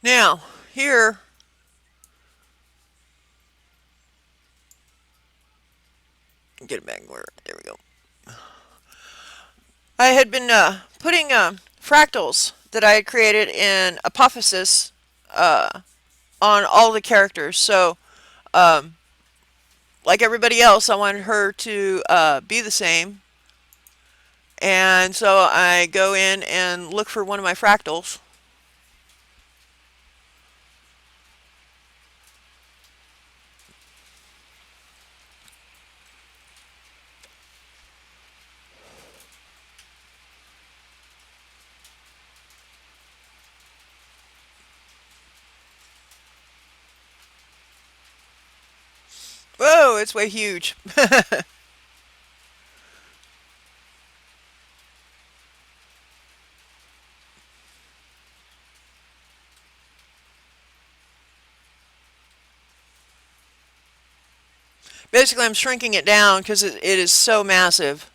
Now, here, get it back where, there we go. I had been putting fractals that I had created in Apophysis on all the characters. So, like everybody else, I wanted her to be the same. And so I go in and look for one of my fractals. Whoa, it's way huge. Basically, I'm shrinking it down because it is so massive.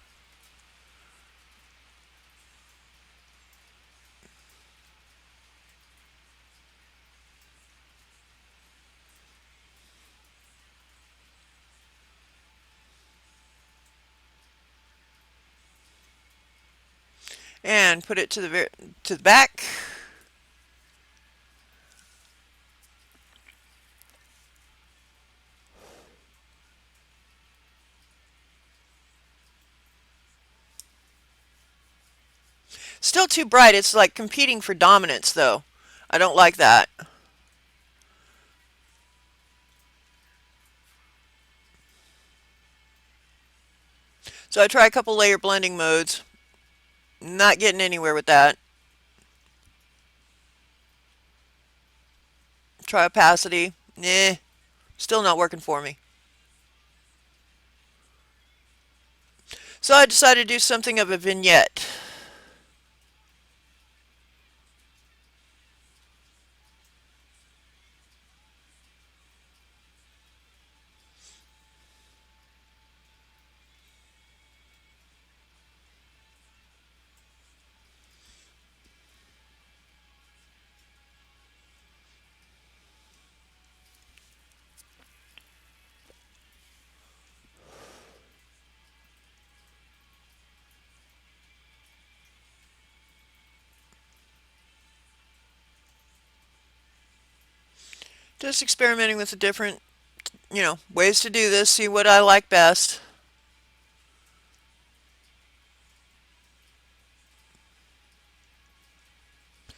And put it to the back. Still too bright. It's like competing for dominance, though. I don't like that. So I try a couple layer blending modes. Not getting anywhere with that. Try opacity. Nah, still not working for me. So I decided to do something of a vignette. Just experimenting with the different, ways to do this, see what I like best.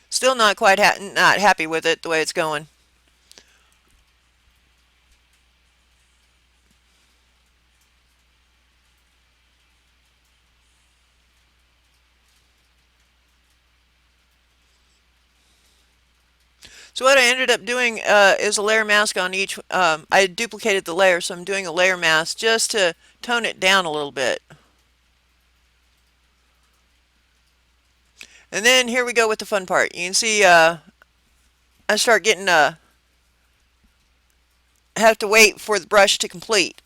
Still not quite not happy with it the way it's going. So what I ended up doing is a layer mask on each. I duplicated the layer, so I'm doing a layer mask just to tone it down a little bit. And then here we go with the fun part. You can see I start getting have to wait for the brush to complete.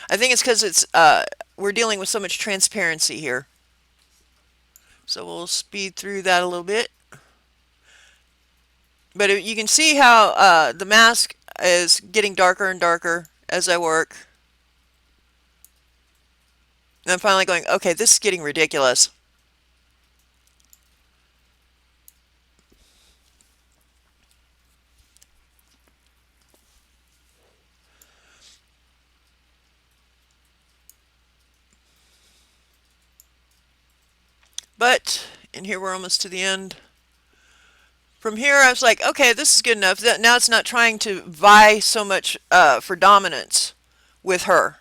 I think it's because we're dealing with so much transparency here. So we'll speed through that a little bit. But you can see how the mask is getting darker and darker as I work. And I'm finally going, okay, this is getting ridiculous. But, and here we're almost to the end. From here, I was like, okay, this is good enough. Now it's not trying to vie so much for dominance with her.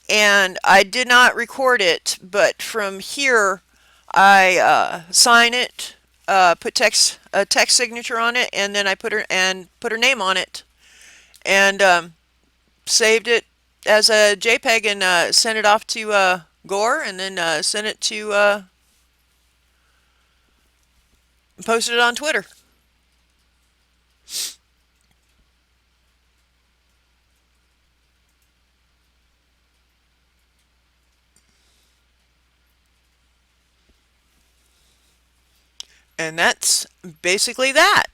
And I did not record it, but from here, I sign it, put a text signature on it, and then I put her name on it, and saved it as a JPEG and sent it off to Gore, and then sent it to posted it on Twitter. And that's basically that.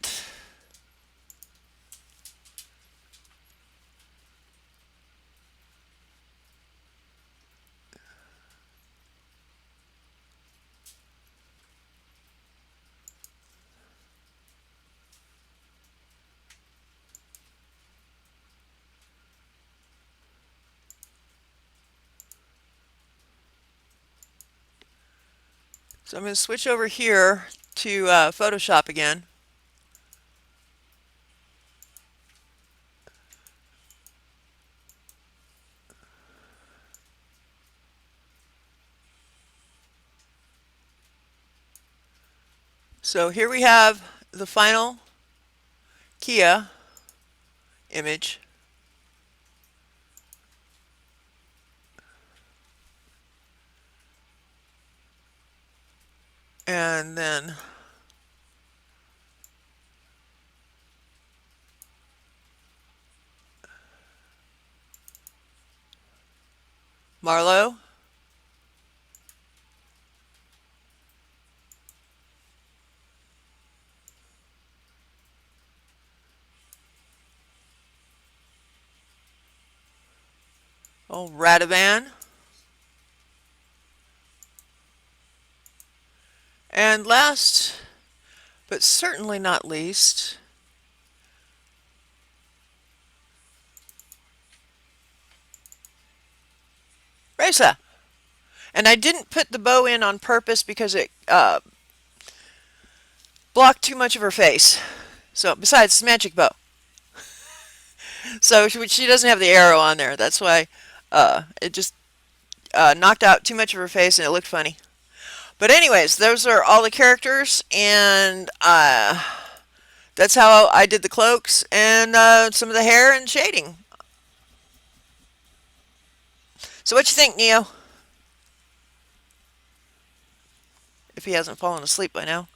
So I'm going to switch over here to Photoshop again. So here we have the final Kia image. And then Marlowe. Oh, Radovan. And last, but certainly not least, Reza. And I didn't put the bow in on purpose because it blocked too much of her face. So besides, it's magic bow. So she doesn't have the arrow on there. That's why it just knocked out too much of her face and it looked funny. But anyways, those are all the characters, and that's how I did the cloaks and some of the hair and shading. So what you think, Neo? If he hasn't fallen asleep by now.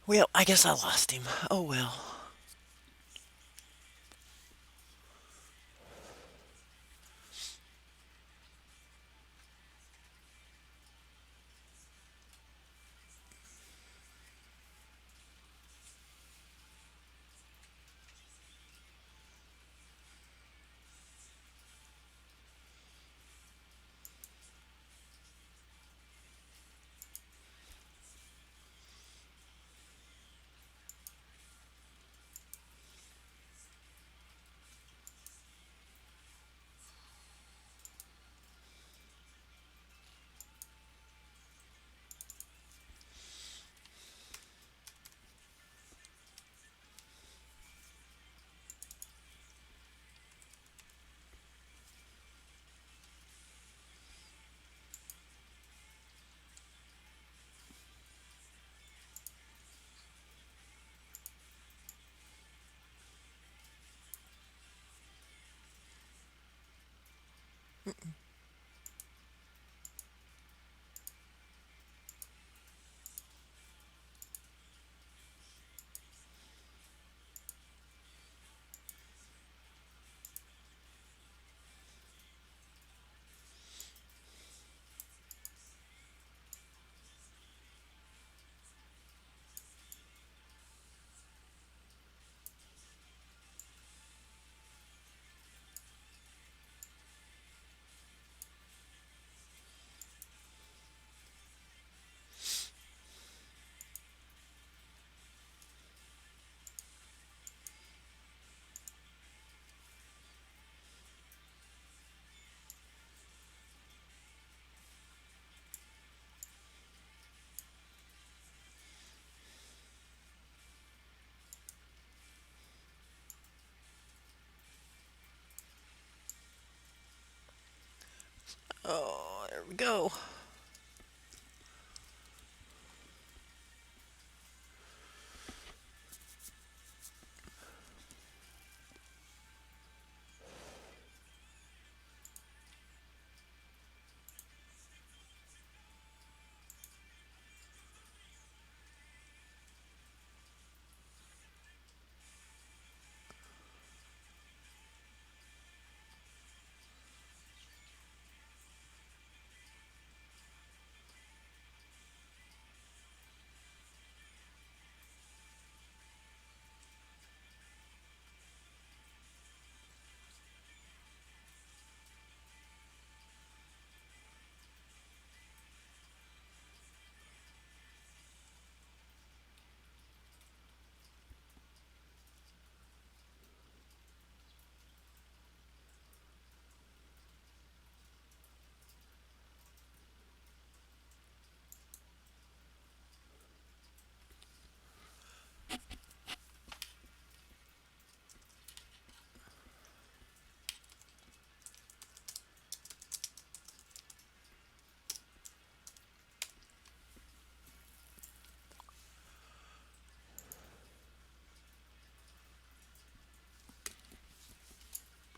Well, I guess I lost him. Oh well. Oh, there we go.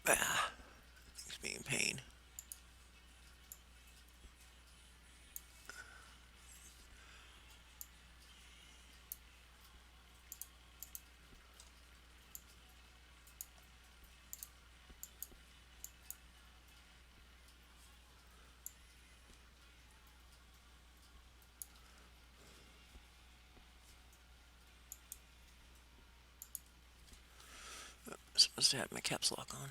Ah, it's being pain. I'm supposed to have my caps lock on.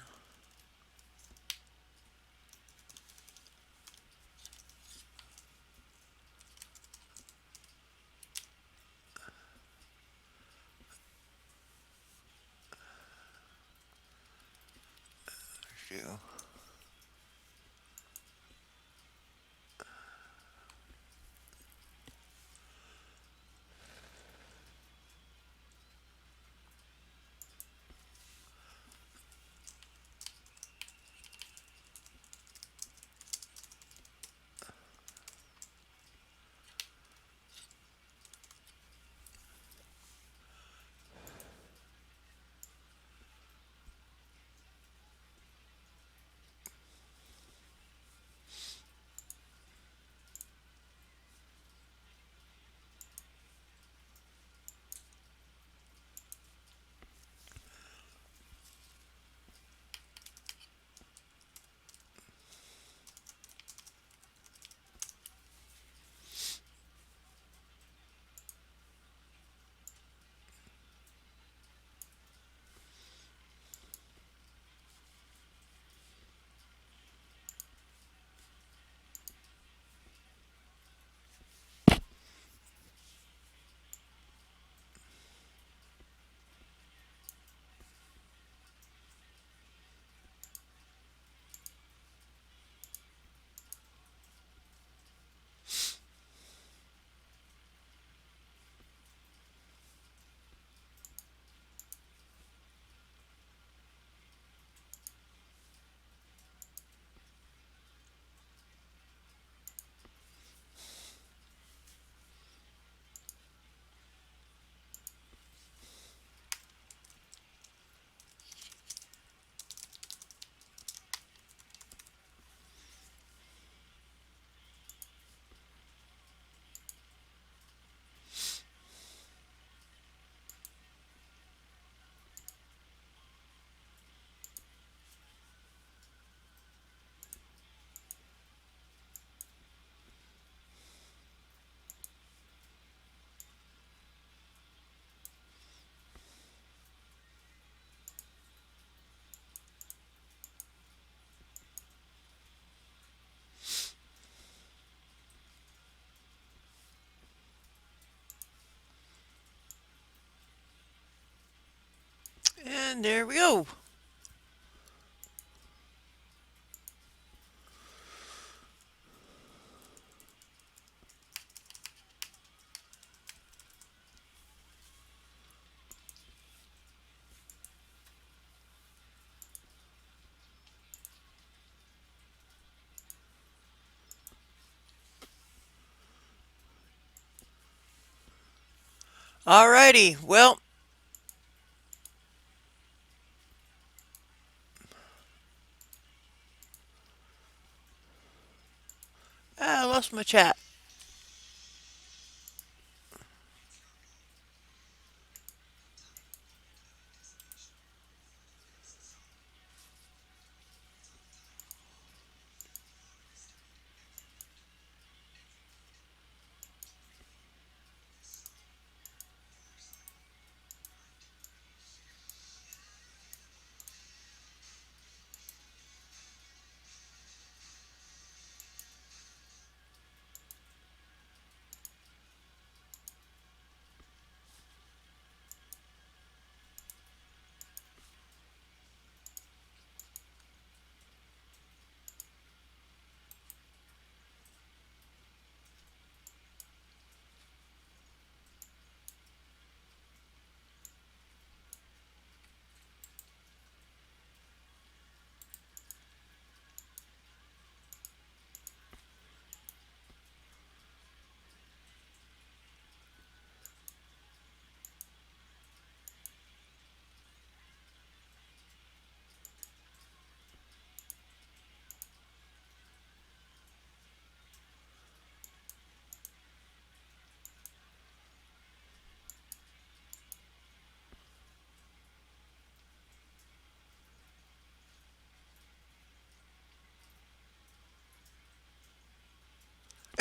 Shoe. And there we go. Alrighty. Well, I lost my chat.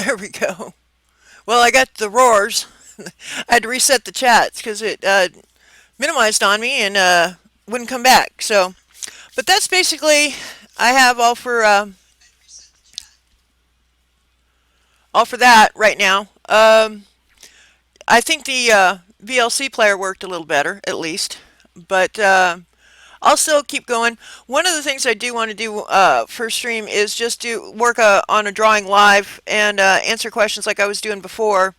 There we go. Well, I got the roars. I had to reset the chats because it minimized on me and wouldn't come back. So, but that's basically I have all for that right now. I think the VLC player worked a little better, at least, but I'll still keep going. One of the things I do want to do for stream is just do work on a drawing live and answer questions like I was doing before.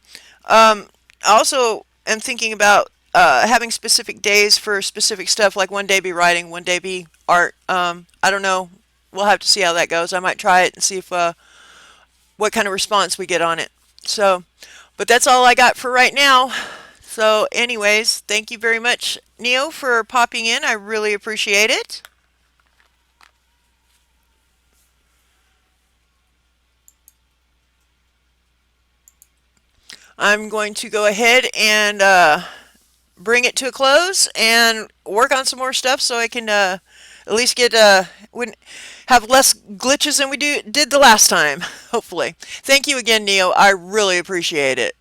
I also am thinking about having specific days for specific stuff, like one day be writing, one day be art. I don't know. We'll have to see how that goes. I might try it and see if what kind of response we get on it. So, but that's all I got for right now. So, anyways, thank you very much, Neo, for popping in. I really appreciate it. I'm going to go ahead and bring it to a close and work on some more stuff so I can at least get when have less glitches than we did the last time. Hopefully. Thank you again, Neo. I really appreciate it.